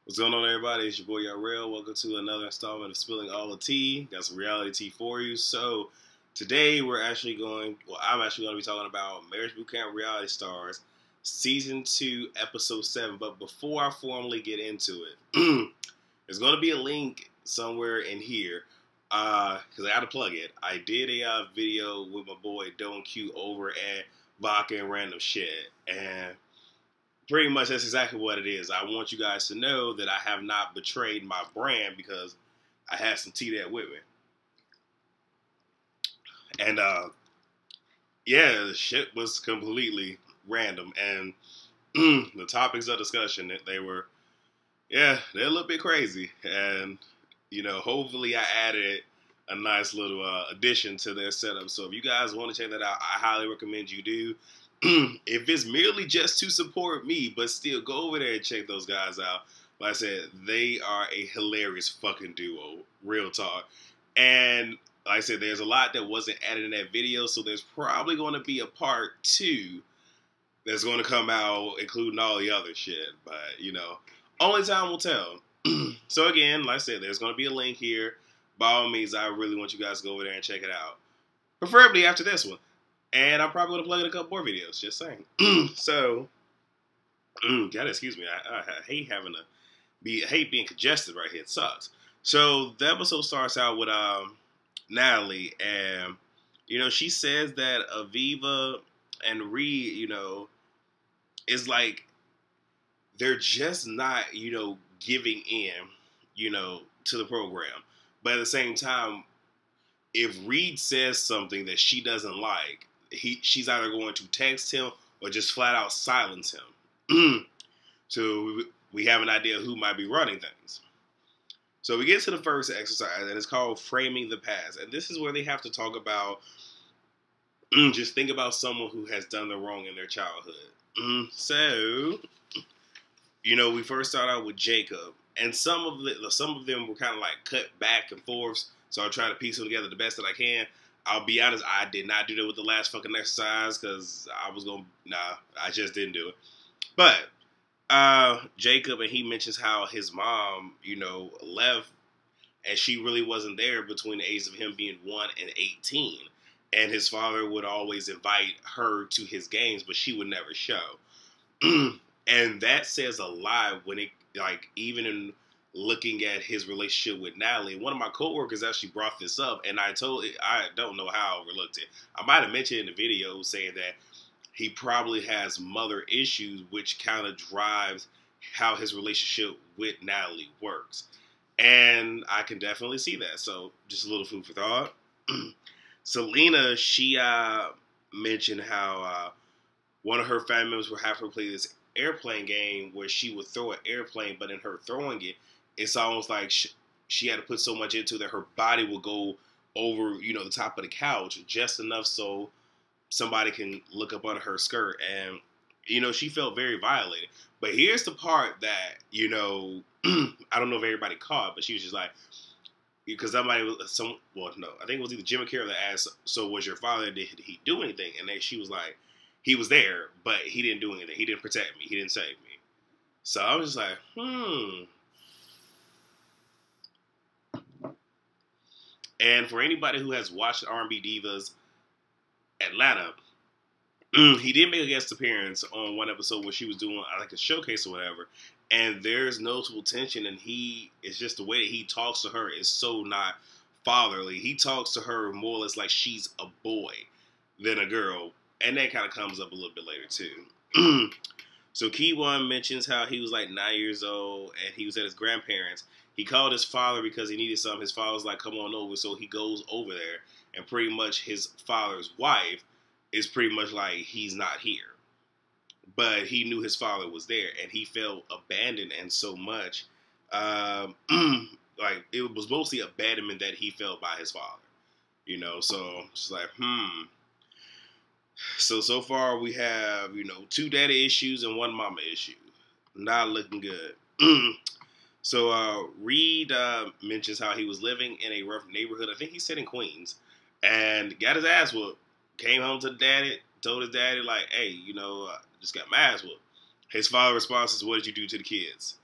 What's going on, everybody? It's your boy Real. Welcome to another installment of Spilling All the Tea. Got some reality tea for you. So today I'm actually going to be talking about Marriage Bootcamp Reality Stars, Season 2, Episode 7. But before I formally get into it, there's going to be a link somewhere in here because I got to plug it. I did a video with my boy Don Q over at Vodka and Random Shit, and pretty much that's exactly what it is. I want you guys to know that I have not betrayed my brand because I had some tea there with me. And yeah, the shit was completely random. And the topics of discussion, they're a little bit crazy. And, hopefully I added a nice little addition to their setup. So if you guys want to check that out, I highly recommend you do. If it's merely just to support me, but still go over there and check those guys out. Like I said, they are a hilarious fucking duo, real talk. And like I said, there's a lot that wasn't added in that video, so there's probably going to be a part 2 that's going to come out, including all the other shit. But, only time will tell. So again, like I said, there's going to be a link here. By all means, I really want you guys to go over there and check it out. Preferably after this one. And I'm probably going to plug in a couple more videos, just saying. So, gotta excuse me, I hate hate being congested right here. It sucks. So, the episode starts out with Natalie, and, she says that Aviva and Reed, is like, they're just not, giving in, to the program. But at the same time, if Reed says something that she doesn't like, she's either going to text him or just flat out silence him. So we have an idea who might be running things. So we get to the first exercise, and it's called Framing the Past. And this is where they have to talk about, just think about someone who has done the wrong in their childhood. So, we first start out with Jacob. And some of them were kind of like cut back and forth. So I'll try to piece them together the best that I can. I'll be honest, I did not do that with the last fucking exercise because I just didn't do it. But Jacob, and he mentions how his mom, left, and she really wasn't there between the ages of him being 1 and 18. And his father would always invite her to his games, but she would never show. And that says a lot when it, even in looking at his relationship with Natalie. One of my coworkers actually brought this up, and I don't know how I overlooked it. I might have mentioned in the video saying that he probably has mother issues, which kind of drives how his relationship with Natalie works. And I can definitely see that. So just a little food for thought. Selena, she mentioned how one of her family members would have her play this airplane game where she would throw an airplane, but in her throwing it, it's almost like she had to put so much into it that her body will go over, the top of the couch just enough so somebody can look up under her skirt. And, she felt very violated. But here's the part that, I don't know if everybody caught, but she was just like, because I think it was either Jim or Carol that asked, so was your father, did he do anything? And then she was like, he was there, but he didn't do anything. He didn't protect me. He didn't save me. So I was just like, And for anybody who has watched R&B Divas Atlanta, he did make a guest appearance on one episode where she was doing like a showcase or whatever. And there's noticeable tension, and it's just the way that he talks to her is so not fatherly. He talks to her more or less like she's a boy than a girl. And that kind of comes up a little bit later, too. So Keyone mentions how he was like 9 years old, and he was at his grandparents'. He called his father because he needed something. His father was like, come on over. So he goes over there, and pretty much his father's wife is pretty much like, he's not here. But he knew his father was there, and he felt abandoned and so much. Like, it was mostly abandonment that he felt by his father. So it's like, So far we have, 2 daddy issues and 1 mama issue. Not looking good. So Reed mentions how he was living in a rough neighborhood. I think he said in Queens. And got his ass whooped. Came home to the daddy, told his daddy, like, hey, just got my ass whooped. His father response is, what did you do to the kids?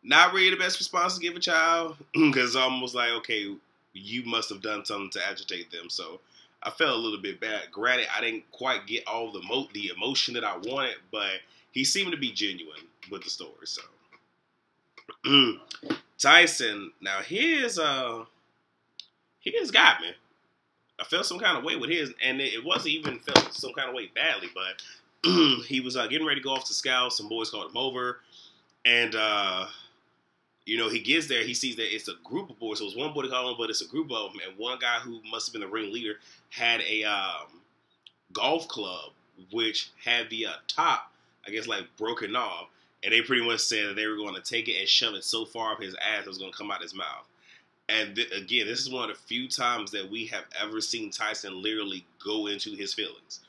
Not really the best response to give a child, because it's almost like, okay, you must have done something to agitate them. So I felt a little bit bad. Granted, I didn't quite get all the emotion that I wanted, but he seemed to be genuine with the story. So Tyson, now his got me. I felt some kind of way with his, and it wasn't even felt some kind of way badly, but he was getting ready to go off to scout. Some boys called him over, and he gets there. He sees that it's a group of boys. So it's one boy to call him, but it's a group of them. And one guy who must have been the ringleader had a golf club, which had the top, I guess, like broken off. And they pretty much said that they were going to take it and shove it so far up his ass it was going to come out his mouth. And again, this is one of the few times that we have ever seen Tyson literally go into his feelings,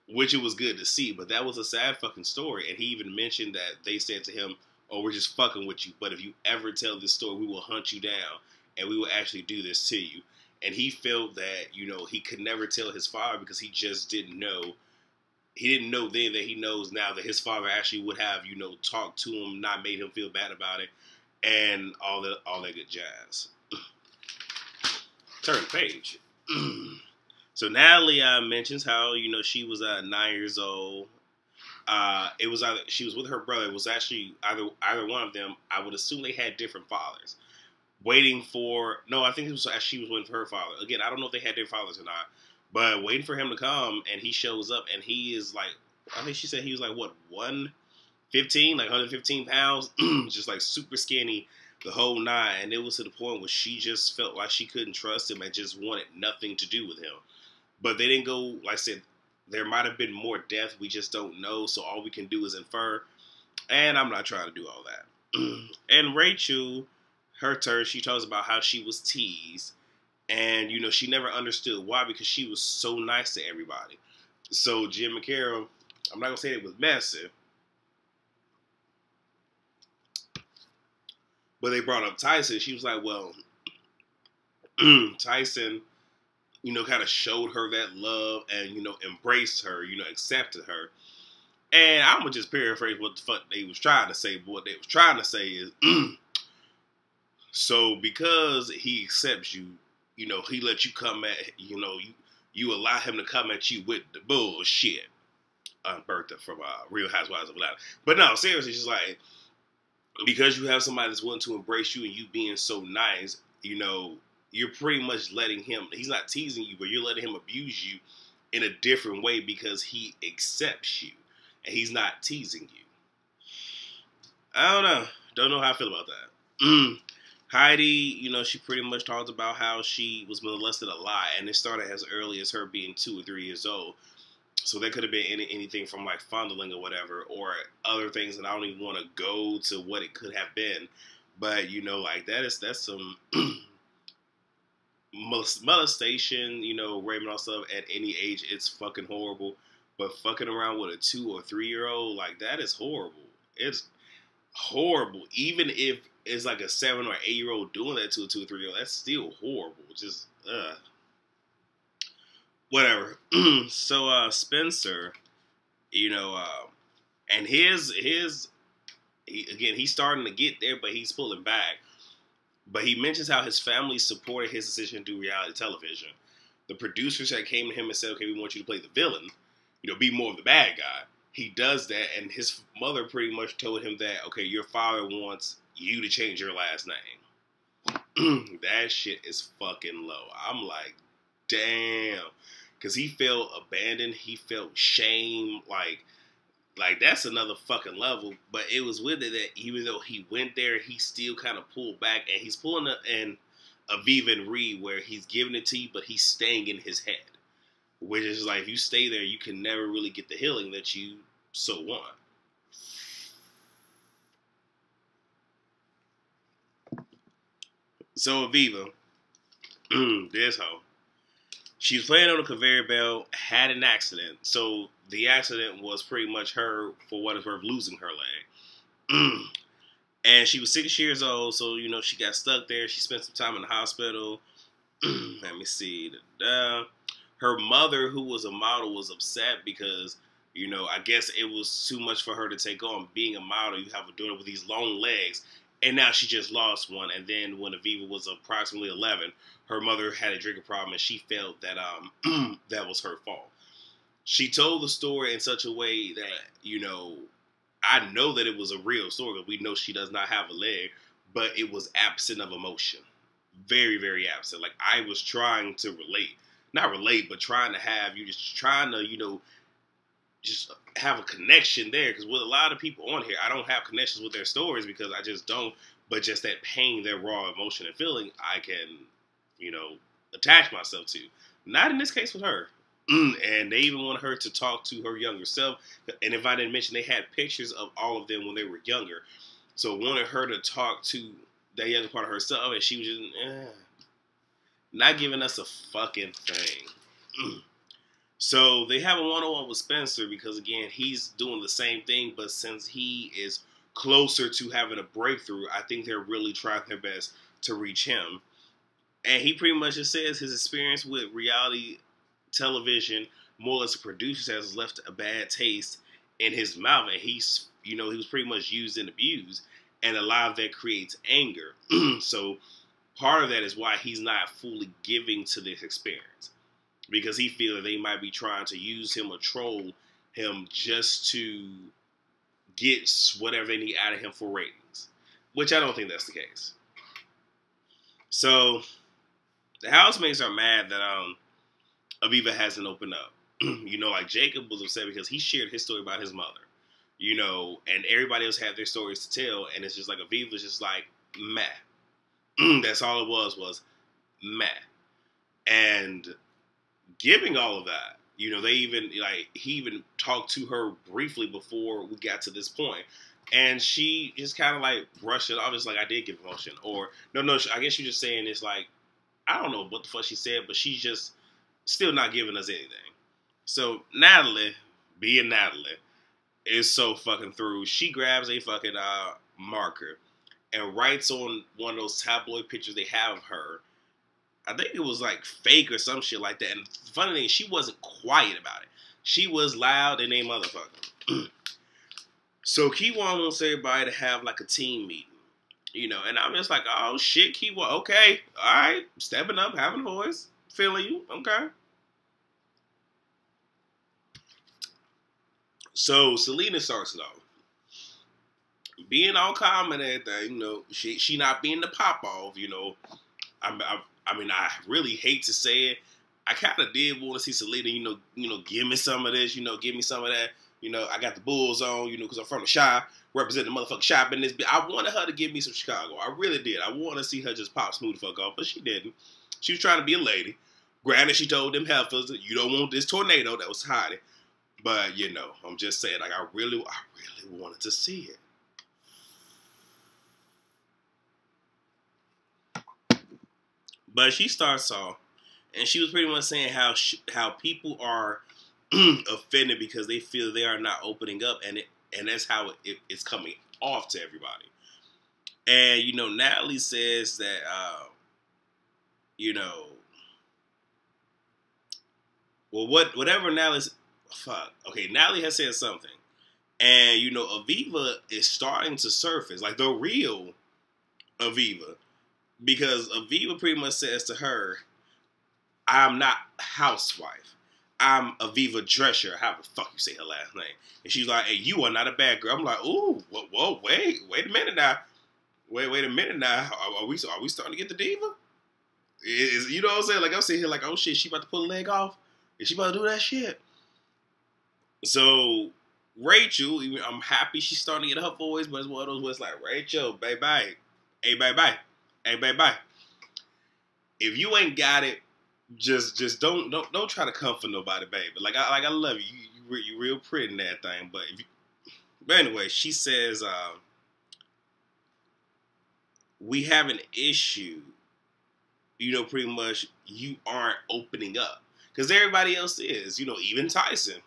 which it was good to see. But that was a sad fucking story. And he even mentioned that they said to him, "Oh, we're just fucking with you. But if you ever tell this story, we will hunt you down and we will actually do this to you." And he felt that, he could never tell his father because he just didn't know. He didn't know then that he knows now that his father actually would have, talked to him, not made him feel bad about it, and all that good jazz. Turn the page. So Natalie mentions how, she was 9 years old. It was either she was with her brother. It was actually either one of them. I would assume they had different fathers. I think it was she was waiting for her father. Again, I don't know if they had different fathers or not, but waiting for him to come, and he shows up, and he is like, I think she said he was like, what, 115, like 115 pounds, just like super skinny, the whole nine. And it was to the point where she just felt like she couldn't trust him and just wanted nothing to do with him. But they didn't go, like I said, there might have been more death. We just don't know. So all we can do is infer. And I'm not trying to do all that. And Rachel, her turn, she talks about how she was teased. And, she never understood why, because she was so nice to everybody. So Jim and Carol, I'm not going to say it was messy, but they brought up Tyson. She was like, well, Tyson, kind of showed her that love and, embraced her, accepted her. And I'm going to just paraphrase what the fuck they was trying to say. But what they was trying to say is, so because he accepts you, he let you come at, you allow him to come at you with the bullshit. Bertha from Real Housewives of Atlanta. But no, seriously, she's like, because you have somebody that's willing to embrace you and you being so nice, you're pretty much letting him, he's not teasing you, but you're letting him abuse you in a different way because he accepts you and he's not teasing you. I don't know. Don't know how I feel about that. Heidi, she pretty much talked about how she was molested a lot, and it started as early as her being 2 or 3 years old. So there could have been anything from like fondling or whatever, or other things, and I don't even want to go to what it could have been. But like that's some molestation, raping and stuff at any age. It's fucking horrible. But fucking around with a 2 or 3 year old, like, that is horrible. It's horrible. Even if it's like a 7 or 8 year old doing that to a 2 or 3 year old, that's still horrible. Just whatever. So Spencer, and he's starting to get there, but he's pulling back. But he mentions how his family supported his decision to do reality television. The producers had came to him and said, "Okay, we want you to play the villain, be more of the bad guy." He does that, and his mother pretty much told him that, okay, your father wants you to change your last name. That shit is fucking low. I'm like, damn. Because he felt abandoned. He felt shame. Like that's another fucking level. But it was with it that even though he went there, he still kind of pulled back. And he's pulling an Aviva and Reed where he's giving it to you, but he's staying in his head. Which is like, if you stay there, you can never really get the healing that you so want. So Aviva, this hoe, she was playing on a conveyor belt, had an accident. So the accident was pretty much her, for what it's worth, losing her leg. And she was 6 years old, so, she got stuck there. She spent some time in the hospital. Let me see. Her mother, who was a model, was upset because, I guess it was too much for her to take on. Being a model, you have a daughter with these long legs, And now she just lost one. And then when Aviva was approximately 11, her mother had a drinking problem, and she felt that that was her fault. She told the story in such a way that, I know that it was a real story, because we know she does not have a leg, but it was absent of emotion. Very, very absent. Like, I was trying to relate. Not relate, but trying to have, just have a connection there. Because with a lot of people on here, I don't have connections with their stories because I just don't. But just that pain, that raw emotion and feeling, I can, attach myself to. Not in this case with her. And they even want her to talk to her younger self. And if I didn't mention, they had pictures of all of them when they were younger. So wanted her to talk to that younger part of herself. And she was just, not giving us a fucking thing. So they have a one-on-one with Spencer because, again, he's doing the same thing. But since he is closer to having a breakthrough, I think they're really trying their best to reach him. And he pretty much just says his experience with reality television, more or less a producer, has left a bad taste in his mouth. And he was pretty much used and abused. And a lot of that creates anger. So part of that is why he's not fully giving to this experience. Because he feels that they might be trying to use him or troll him just to get whatever they need out of him for ratings. Which I don't think that's the case. So the housemates are mad that Aviva hasn't opened up. Like Jacob was upset because he shared his story about his mother. And everybody else had their stories to tell. And it's just like Aviva's just like, meh. That's all it was meh. And giving all of that, they even, he even talked to her briefly before we got to this point. And she just kind of brushed it off. It's like, I did give emotion. Or, no, I guess you're just saying it's like, I don't know what the fuck she said, but she's just still not giving us anything. So Natalie, being Natalie, is so fucking through. She grabs a fucking marker and writes on one of those tabloid pictures they have of her. I think it was fake or some shit like that. And the funny thing, she wasn't quiet about it. She was loud in a motherfucker. So Kiwan wants everybody to have a team meeting. And I'm just like, oh shit, Kiwan, okay, alright, stepping up, having a voice, feeling you, okay. So Selena starts it off. Being all calm and everything, she not being the pop off, I mean, I really hate to say it. I kind of did want to see Selena, give me some of this, give me some of that. I got the Bulls on, because I'm from the Chi, representing the motherfucking Chi in this bit. I wanted her to give me some Chicago. I really did. I want to see her just pop smooth the fuck off, but she didn't. She was trying to be a lady. Granted, she told them heifers, you don't want this tornado that was hiding. But, I'm just saying, I really wanted to see it. But she starts off, and she was pretty much saying how people are offended because they feel they are not opening up, and that's how it's coming off to everybody. And Natalie says that whatever Natalie's Natalie has said something, and Aviva is starting to surface, the real Aviva. Because Aviva pretty much says to her, I'm not housewife. I'm Aviva Drescher. How the fuck you say her last name? And she's like, hey, you are not a bad girl. I'm like, ooh, whoa, wait a minute now. Wait a minute now. Are we starting to get the diva? You know what I'm saying? I'm sitting here oh shit, she about to pull a leg off? Is she about to do that shit? So, Rachel, I'm happy she's starting to get her voice, but it's one of those where it's like, Rachel, bye-bye. Hey, bye-bye. Hey, bye-bye. If you ain't got it, just don't try to comfort nobody, baby. I love you. You real pretty in that thing. But anyway, she says we have an issue. Pretty much you aren't opening up because everybody else is. Even Tyson,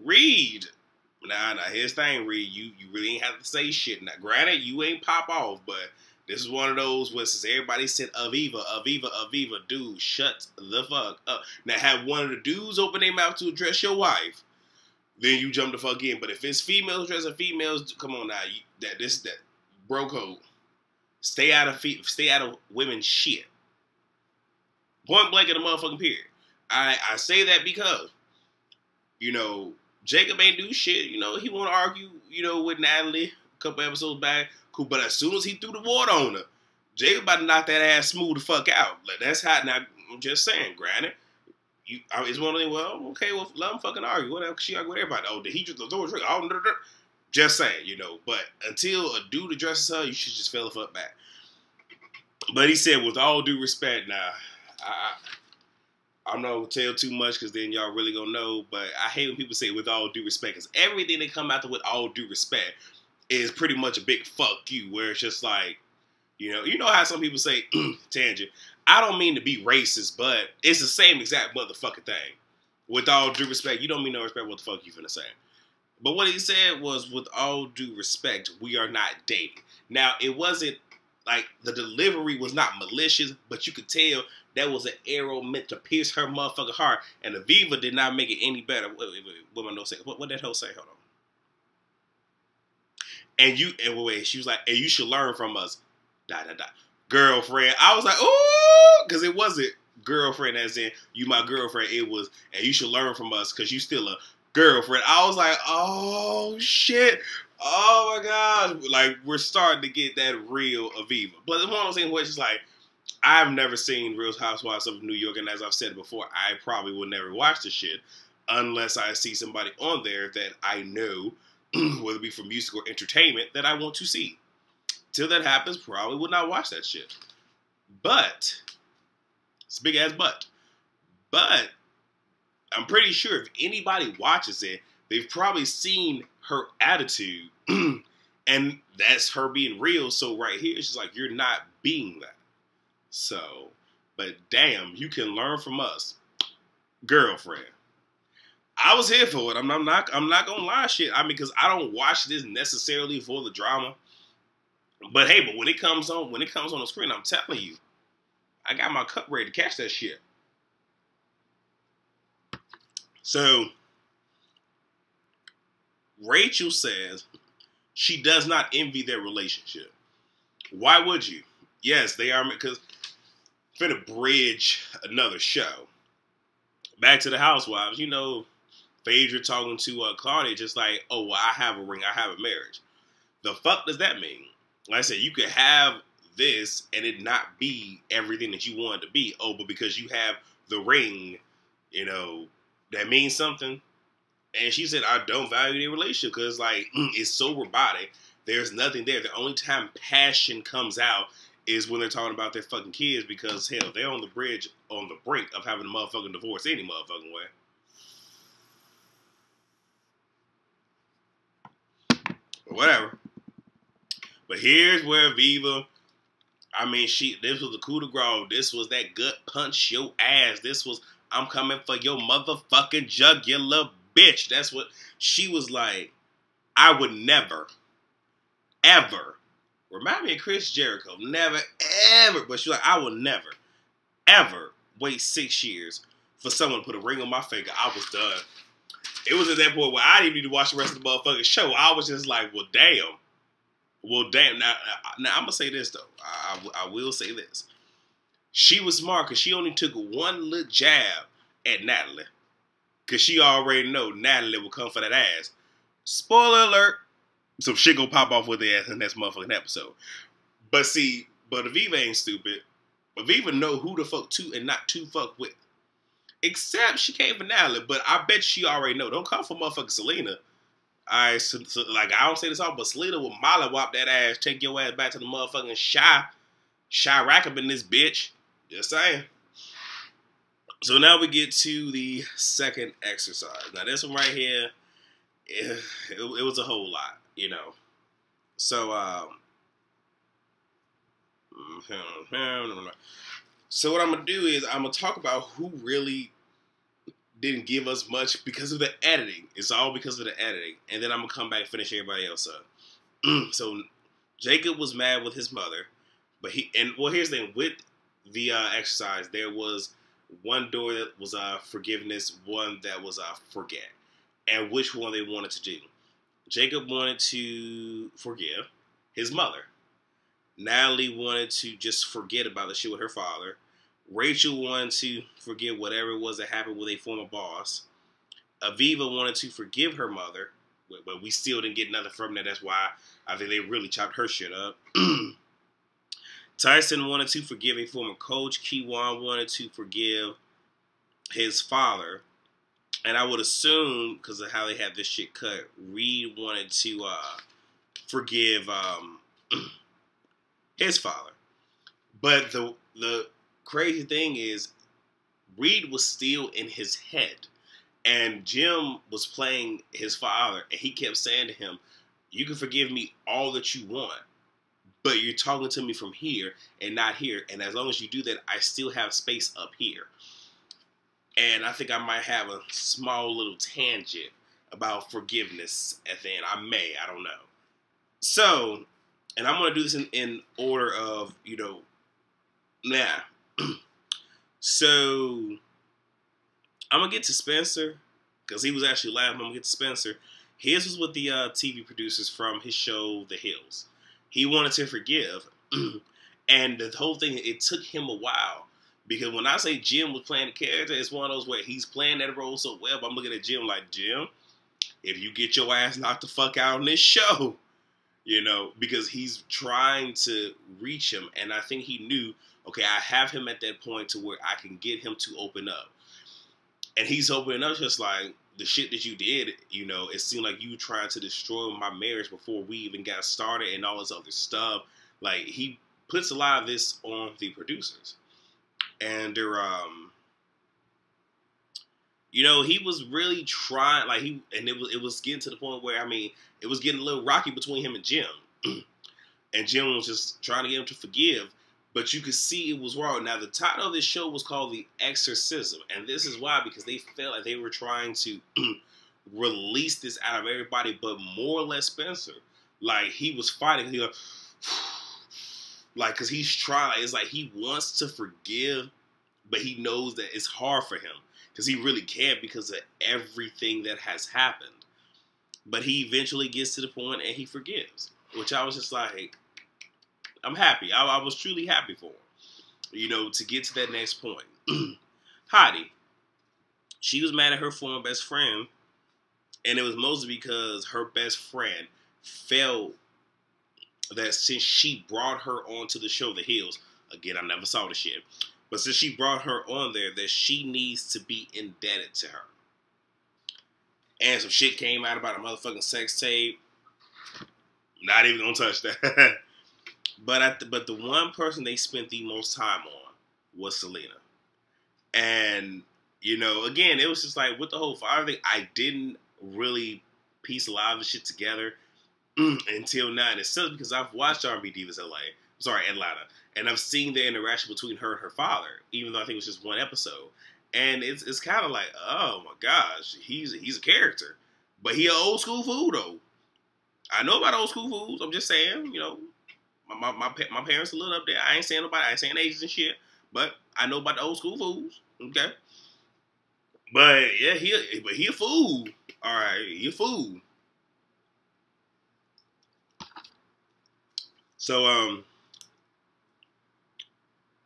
Reed. Nah. Here's the thing, Reed. You really ain't have to say shit. Now, granted, you ain't pop off, but this is one of those where since everybody said Aviva, dude, shut the fuck up. Now, have one of the dudes open their mouth to address your wife, then you jump the fuck in. But if it's females addressing females, come on now, that bro code. Stay out of women's shit. Point blank in the motherfucking period. I say that because, you know, Jacob ain't do shit. You know, he want to argue, you know, with Natalie a couple episodes back. Cool, but as soon as he threw the water on her, Jacob about to knock that ass smooth the fuck out. Like, that's hot. Now, I'm just saying, granted, it's one of them, well, okay, well, let him fucking argue. Whatever, she argue with everybody. Oh, did he just throw a drink? Oh, just saying, you know. But until a dude addresses her, you should just feel the fuck back. But he said, with all due respect, now, I'm not going to tell too much because then y'all really going to know. But I hate when people say with all due respect, because everything they come after with all due respect is pretty much a big fuck you, where it's just like, you know how some people say, tangent, I don't mean to be racist, but it's the same exact motherfucking thing. With all due respect, you don't mean no respect, what the fuck you finna say? But what he said was, with all due respect, we are not dating. Now, it wasn't, like, the delivery was not malicious, but you could tell that was an arrow meant to pierce her motherfucking heart, and Aviva did not make it any better. What my note say? What that hoe say? Hold on. And she was like, and you should learn from us. ... Girlfriend. I was like, ooh, because it wasn't girlfriend as in you my girlfriend. It was, and you should learn from us because you still a girlfriend. I was like, oh shit. Oh my gosh. Like, we're starting to get that real Aviva. But the one of those things where it's just like, I've never seen Real Housewives of New York, and as I've said before, I probably will never watch the shit unless I see somebody on there that I know, whether it be for music or entertainment, that I want to see. Till that happens, probably would not watch that shit. But, it's a big ass but. But, I'm pretty sure if anybody watches it, they've probably seen her attitude. And that's her being real. So right here, it's just like, you're not being that. So, but damn, you can learn from us. Girlfriend. I was here for it. I'm not gonna lie shit. I mean, because I don't watch this necessarily for the drama. But hey, when it comes on the screen, I'm telling you, I got my cup ready to catch that shit. So, Rachel says she does not envy their relationship. Why would you? Yes, they are, because finna bridge another show. Back to the Housewives, you know, Phaedra talking to Claudia just like, oh, well, I have a ring, I have a marriage. The fuck does that mean? Like I said, you could have this and it not be everything that you want it to be. Oh, but because you have the ring, you know, that means something. And she said, I don't value the relationship because, like, it's so robotic. There's nothing there. The only time passion comes out is when they're talking about their fucking kids because, hell, they're on the brink of having a motherfucking divorce any motherfucking way. But whatever. But here's where Viva, I mean, this was the coup de grace. This was that gut punch your ass. This was, I'm coming for your motherfucking jugular bitch. That's what she was like. I would never, ever, remind me of Chris Jericho, never, ever, but she was like, I will never, ever wait 6 years for someone to put a ring on my finger. I was done. It was at that point where I didn't need to watch the rest of the motherfucking show. I was just like, well, damn. Well, damn. Now I'm going to say this, though. I will say this. She was smart because she only took one little jab at Natalie. Because she already know Natalie will come for that ass. Spoiler alert. Some shit gonna pop off with the ass in this motherfucking episode. But see, Aviva ain't stupid. Aviva know who the fuck to and not to fuck with. Except she came for Natalie, but I bet she already know. Don't come for motherfucking Selena. Alright, so, like, I don't say this all, but Selena will mollywop that ass, take your ass back to the motherfucking shy rack up in this bitch. Just saying. So now we get to the second exercise. Now this one right here, it was a whole lot, you know. So, so what I'm going to do is I'm going to talk about who really didn't give us much because of the editing. It's all because of the editing. And then I'm going to come back and finish everybody else up. So Jacob was mad with his mother. But here's the thing. With the exercise, there was one door that was forgiveness, one that was forget. And which one they wanted to do. Jacob wanted to forgive his mother. Natalie wanted to just forget about the shit with her father. Rachel wanted to forget whatever it was that happened with a former boss. Aviva wanted to forgive her mother, but we still didn't get nothing from that. That's why I think they really chopped her shit up. Tyson wanted to forgive a former coach. Kiwan wanted to forgive his father. And I would assume, because of how they had this shit cut, Reed wanted to forgive his father. But the crazy thing is, Reed was still in his head. And Jim was playing his father, and he kept saying to him, you can forgive me all that you want, but you're talking to me from here and not here. And as long as you do that, I still have space up here. And I think I might have a small little tangent about forgiveness at the end. I don't know. So, and I'm going to do this in order of, So, I'm going to get to Spencer, because he was actually laughing. I'm going to get to Spencer. His was with the TV producers from his show, The Hills. He wanted to forgive. And the whole thing, it took him a while. Because when I say Jim was playing the character, it's one of those where he's playing that role so well. But I'm looking at Jim like, Jim, if you get your ass knocked the fuck out on this show, because he's trying to reach him. And I think he knew, okay, I have him at that point to where I can get him to open up. And he's opening up just like, the shit that you did, it seemed like you trying to destroy my marriage before we even got started and all this other stuff. Like, he puts a lot of this on the producers. And they're, he was really trying, like, it was getting to the point where, it was getting a little rocky between him and Jim. And Jim was just trying to get him to forgive. But you could see it was wrong. Now, the title of this show was called The Exorcism. And this is why, because they felt like they were trying to release this out of everybody, but more or less Spencer. Like, he was fighting. He like, because he's trying. It's like he wants to forgive, but he knows that it's hard for him. Because he really can't because of everything that has happened. But he eventually gets to the point and he forgives. Which I was just like, I'm happy. I was truly happy for him, to get to that next point. Hottie, she was mad at her former best friend, and it was mostly because her best friend felt that since she brought her onto the show, The Hills, again, I never saw the shit, but since she brought her on there, that she needs to be indebted to her. And some shit came out about a motherfucking sex tape. Not even gonna touch that. But the one person they spent the most time on was Selena. And, again, it was just like, with the whole fire thing, I didn't really piece a lot of the shit together until now. And it sucks because I've watched R&B Divas Atlanta. And I've seen the interaction between her and her father, even though I think it was just one episode. And it's kind of like, oh my gosh, he's a character. But he an old school fool, though. I know about old school fools. I'm just saying, My parents a little up there. I ain't saying nobody. I ain't saying ages and shit. But I know about the old school fools. Okay. But yeah, he a fool. All right, he a fool. So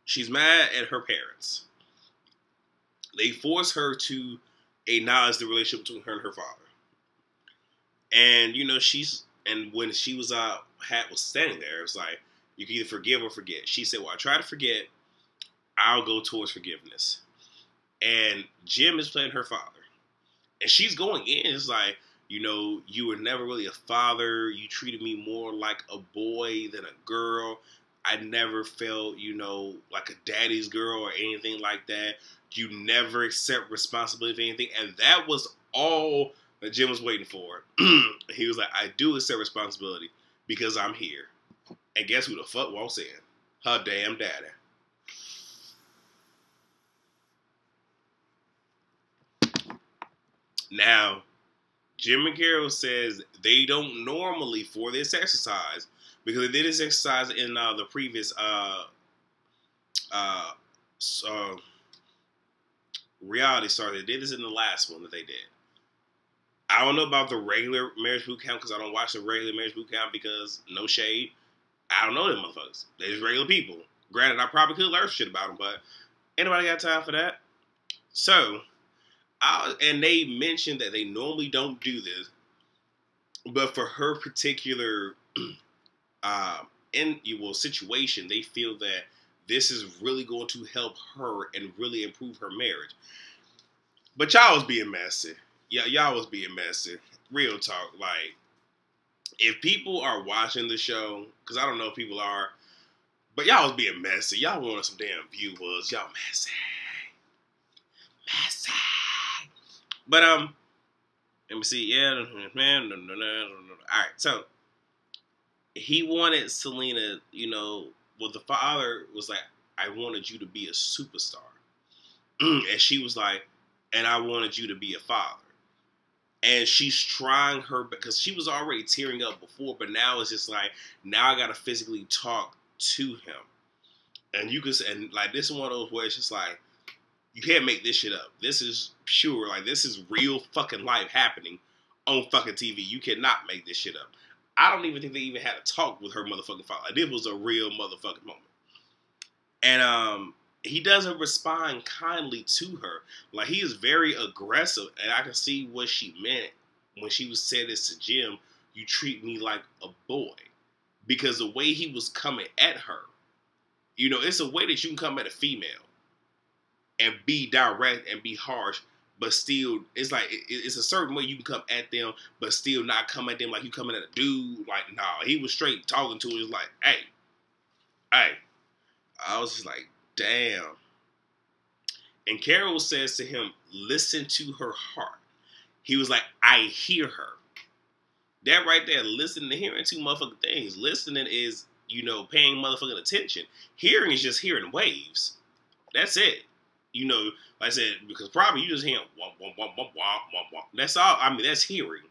she's mad at her parents. They force her to acknowledge the relationship between her and her father. And when she was was standing there, it was like, you can either forgive or forget. She said, well, I try to forget. I'll go towards forgiveness. And Jim is playing her father. And she's going in. It's like, you were never really a father. You treated me more like a boy than a girl. I never felt, like a daddy's girl or anything like that. You never accept responsibility for anything. And that was all that Jim was waiting for. He was like, I do accept responsibility because I'm here. And guess who the fuck walks in? Her damn daddy. Now, Jim and Carol says they don't normally for this exercise because they did this exercise in the previous reality star. They did this in the last one that they did. I don't know about the regular marriage boot camp because I don't watch the regular marriage boot camp because no shade. I don't know them motherfuckers. They're just regular people. Granted, I probably could learn shit about them, but anybody got time for that? So, and they mentioned that they normally don't do this, but for her particular situation, they feel that this is really going to help her and really improve her marriage. But y'all was being messy. Yeah, y'all was being messy. Real talk. Like, if people are watching the show, because I don't know if people are, but y'all was being messy. Y'all wanted some damn viewers. Y'all messy. Messy. But, let me see. Yeah, man. Alright, so, he wanted Selena, well, the father was like, I wanted you to be a superstar. And she was like, and I wanted you to be a father. And she's trying her, because she was already tearing up before, but now it's just like, now I gotta physically talk to him. And you can, and like, this is one of those where it's just like, you can't make this shit up. This is pure, like, this is real fucking life happening on fucking TV. You cannot make this shit up. I don't even think they even had a talk with her motherfucking father. Like, it was a real motherfucking moment. And, he doesn't respond kindly to her. Like, he is very aggressive, and I can see what she meant when she was said this to Jim. You treat me like a boy. Because the way he was coming at her, it's a way that you can come at a female and be direct and be harsh, but still, it's like, it's a certain way you can come at them, but still not come at them like you coming at a dude. Like, nah, he was straight talking to her. He was like, hey. I was just like, damn. And Carol says to him, listen to her heart. He was like, I hear her. That right there, listening to hearing two motherfucking things. Listening is, paying motherfucking attention. Hearing is just hearing waves. That's it. Like I said, because probably you just hear womp, womp, womp, womp, womp, womp. That's all. I mean, that's hearing.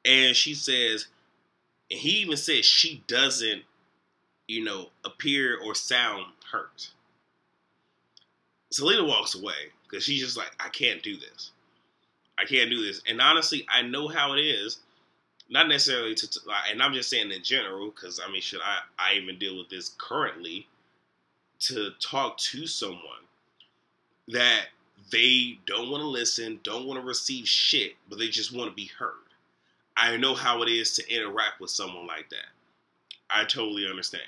And she says, and he even says she doesn't, appear or sound hurt. Selena walks away because she's just like, I can't do this. I can't do this. And honestly, I know how it is. Not necessarily and I'm just saying in general, because I mean, should I even deal with this currently, to talk to someone that they don't want to listen, don't want to receive shit, but they just want to be heard. I know how it is to interact with someone like that. I totally understand.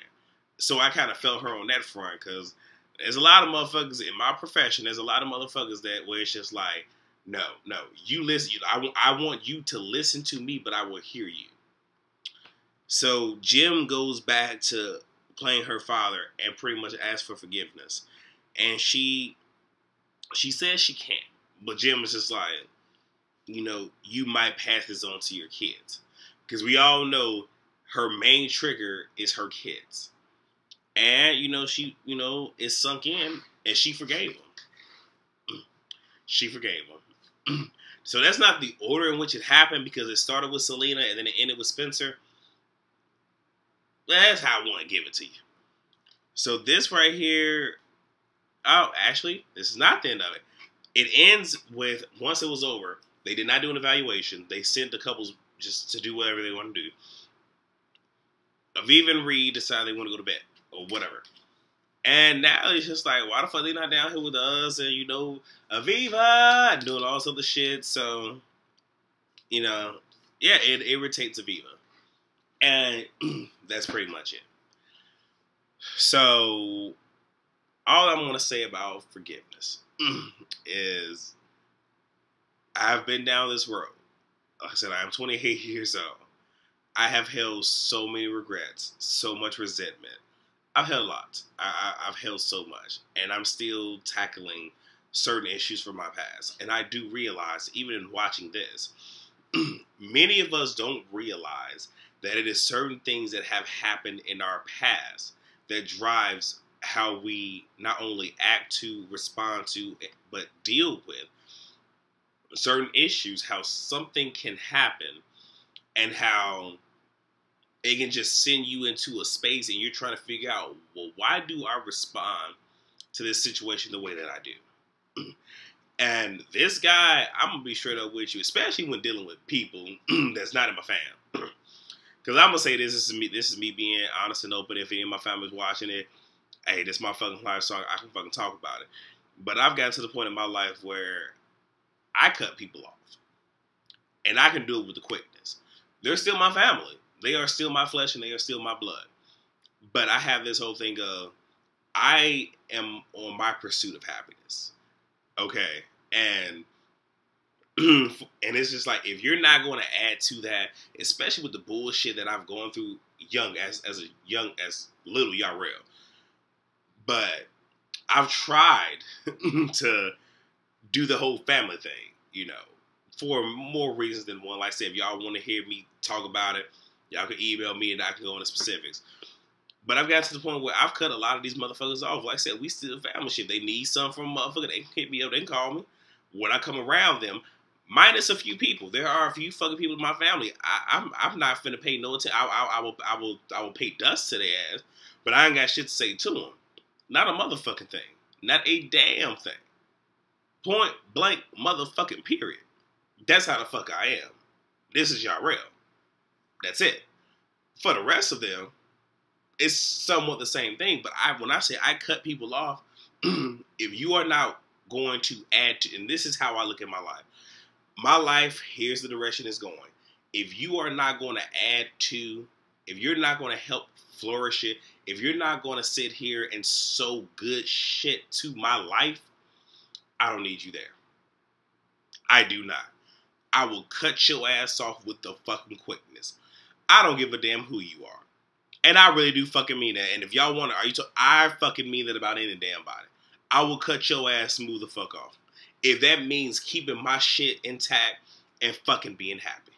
So I kind of felt her on that front, because there's a lot of motherfuckers in my profession. There's a lot of motherfuckers that where it's just like, no, you listen. I want you to listen to me, but I will hear you. So Jim goes back to playing her father and pretty much asks for forgiveness. And she says she can't. But Jim is just like, you might pass this on to your kids. Because we all know her main trigger is her kids. And, she, is sunk in, and she forgave him. She forgave him. So that's not the order in which it happened, because it started with Selena and then it ended with Spencer. That's how I want to give it to you. So this right here, actually, this is not the end of it. It ends with, once it was over, they did not do an evaluation. They sent the couples just to do whatever they want to do. Aviva and Reed decided they want to go to bed, or whatever. And now it's just like, why the fuck they not down here with us? And, Aviva, and doing all this other shit. So, it irritates Aviva. And that's pretty much it. So, all I'm going to say about forgiveness is I've been down this road. Like I said, I'm 28 years old. I have held so many regrets, so much resentment. I've held a lot. I've held so much. And I'm still tackling certain issues from my past. And I do realize, even in watching this, many of us don't realize that it is certain things that have happened in our past that drives how we not only act to, respond to, but deal with certain issues, how something can happen and how it can just send you into a space and you're trying to figure out, well, why do I respond to this situation the way that I do? And this guy, I'm going to be straight up with you, especially when dealing with people that's not in my fam. Because I'm gonna say this is me. This is me being honest and open. If any of my family's watching it, hey, this is my fucking life, so I can fucking talk about it. But I've gotten to the point in my life where I cut people off, and I can do it with the quickness. They're still my family. They are still my flesh, and they are still my blood. But I have this whole thing of I am on my pursuit of happiness. Okay, and and it's just like, if you're not going to add to that, especially with the bullshit that I've gone through as little y'all real. But I've tried to do the whole family thing, for more reasons than one. Like I said, if y'all want to hear me talk about it, y'all can email me and I can go into specifics. But I've got to the point where I've cut a lot of these motherfuckers off. Like I said, we still family shit. They need something from a motherfucker. They can hit me up. They can call me. When I come around them, minus a few people, there are a few fucking people in my family. I'm not finna pay no attention. I will pay dust to their ass, but I ain't got shit to say to them. Not a motherfucking thing. Not a damn thing. Point blank motherfucking period. That's how the fuck I am. This is y'all real. That's it. For the rest of them, it's somewhat the same thing. But when I say I cut people off, if you are not going to add to, and this is how I look at my life. My life, here's the direction it's going. If you are not going to add to, if you're not going to help flourish it, if you're not going to sit here and sow good shit to my life, I don't need you there. I do not. I will cut your ass off with the fucking quickness. I don't give a damn who you are. And I really do fucking mean that. And if y'all want to, I fucking mean that about any damn body. I will cut your ass smooth the fuck off. If that means keeping my shit intact and fucking being happy,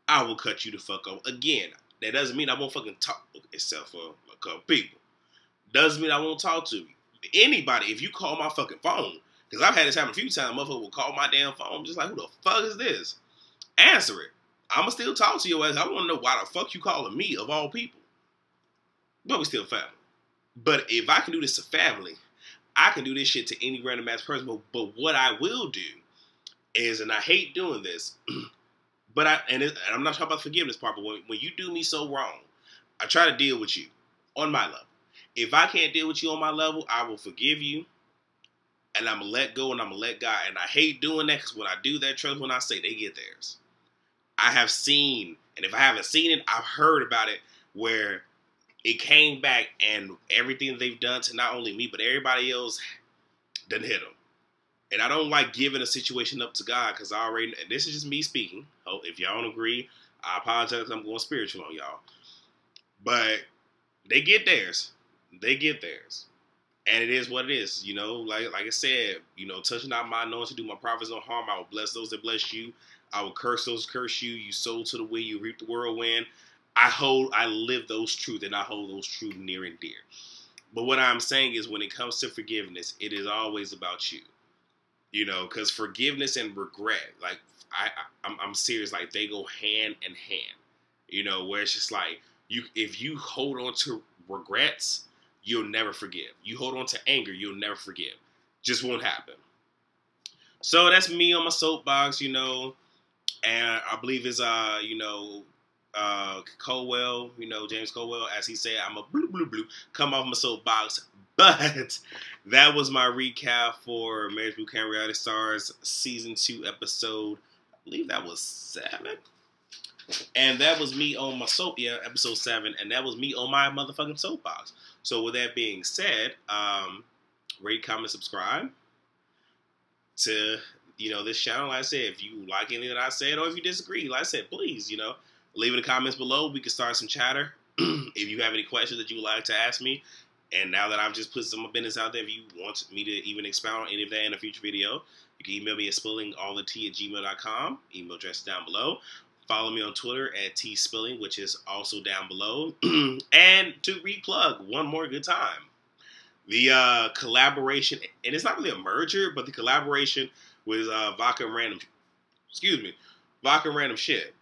I will cut you the fuck off. Again, that doesn't mean I won't fucking talk, except for a couple people. Doesn't mean I won't talk to you. Anybody, if you call my fucking phone, because I've had this happen a few times, motherfucker will call my damn phone, just like, who the fuck is this? Answer it. I'ma still talk to your ass. I want to know why the fuck you calling me, of all people. But we still family. But if I can do this to family, I can do this shit to any random ass person. But what I will do is, and I hate doing this, but and I'm not talking about the forgiveness part, but when you do me so wrong, I try to deal with you on my level. If I can't deal with you on my level, I will forgive you, and I'm going to let go, and I'm going to let God. And I hate doing that, because when I do that, trust when I say, they get theirs. I have seen, and if I haven't seen it, I've heard about it, where it came back and everything they've done to not only me, but everybody else done hit them. And I don't like giving a situation up to God, because I already, and this is just me speaking. Oh, if y'all don't agree, I apologize, I'm going spiritual on y'all. But they get theirs. They get theirs. And it is what it is. Like I said, touch not my anointing, do my prophets no harm. I will bless those that bless you. I will curse those who curse you. You sow to the wind, you reap the whirlwind. I live those truths, and I hold those truths near and dear. But what I'm saying is, when it comes to forgiveness, it is always about you. Because forgiveness and regret, like, I'm serious, like, they go hand in hand. Where it's just like, if you hold on to regrets, you'll never forgive. You hold on to anger, you'll never forgive. Just won't happen. So that's me on my soapbox, and I believe it's, Colwell, James Colwell, as he said, I'm a blue, come off my soapbox. But that was my recap for Marriage Boot Camp Reality Stars Season 2 episode, I believe that was 7. And that was me on my episode 7, and that was me on my motherfucking soapbox. So with that being said, rate, comment, subscribe to, this channel. Like I said, if you like anything that I said, or if you disagree, like I said, please, leave in the comments below. We can start some chatter. If you have any questions that you would like to ask me, and now that I've just put some business out there, if you want me to even expound on any of that in a future video, you can email me at spillingallthetea@gmail.com. Email address is down below. Follow me on Twitter at tspilling, which is also down below. And to replug one more good time, the collaboration, and it's not really a merger, but the collaboration with Vodka and Random Shit.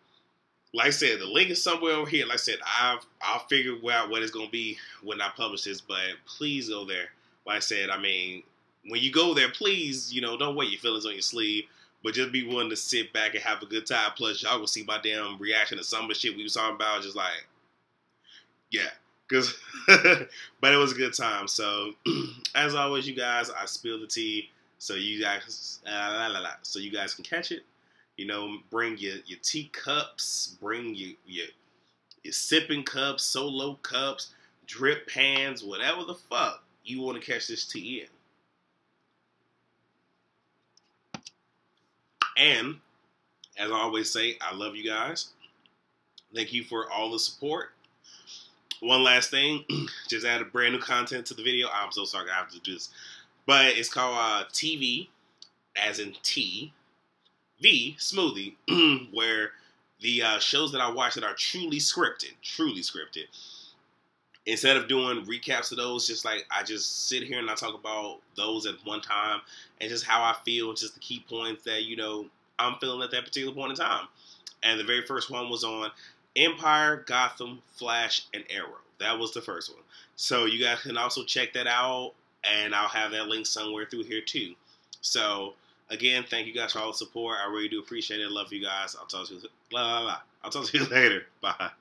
Like I said, the link is somewhere over here. Like I said, I'll figure out what it's going to be when I publish this, but please go there. Like I said, when you go there, please, don't wear your feelings on your sleeve. but just be willing to sit back and have a good time. Plus, y'all will see my damn reaction to some of the shit we was talking about. Just like, yeah, because, but it was a good time. So, as always, you guys, I spilled the tea so you guys, so you guys can catch it. You know, bring your teacups, bring your sipping cups, solo cups, drip pans, whatever the fuck you want to catch this tea in. And as I always say, I love you guys. Thank you for all the support. One last thing, just added brand new content to the video. I'm so sorry I have to do this, but it's called TV, as in tea, V smoothie, where the shows that I watch that are truly scripted, instead of doing recaps of those, just like I just sit here and I talk about those at one time and just how I feel, just the key points that, you know, I'm feeling at that particular point in time. And the very first one was on Empire, Gotham, Flash, and Arrow. That was the first one. So you guys can also check that out, and I'll have that link somewhere through here too. So again, thank you guys for all the support. I really do appreciate it. Love you guys. I'll talk to you. I'll talk to you later. Bye.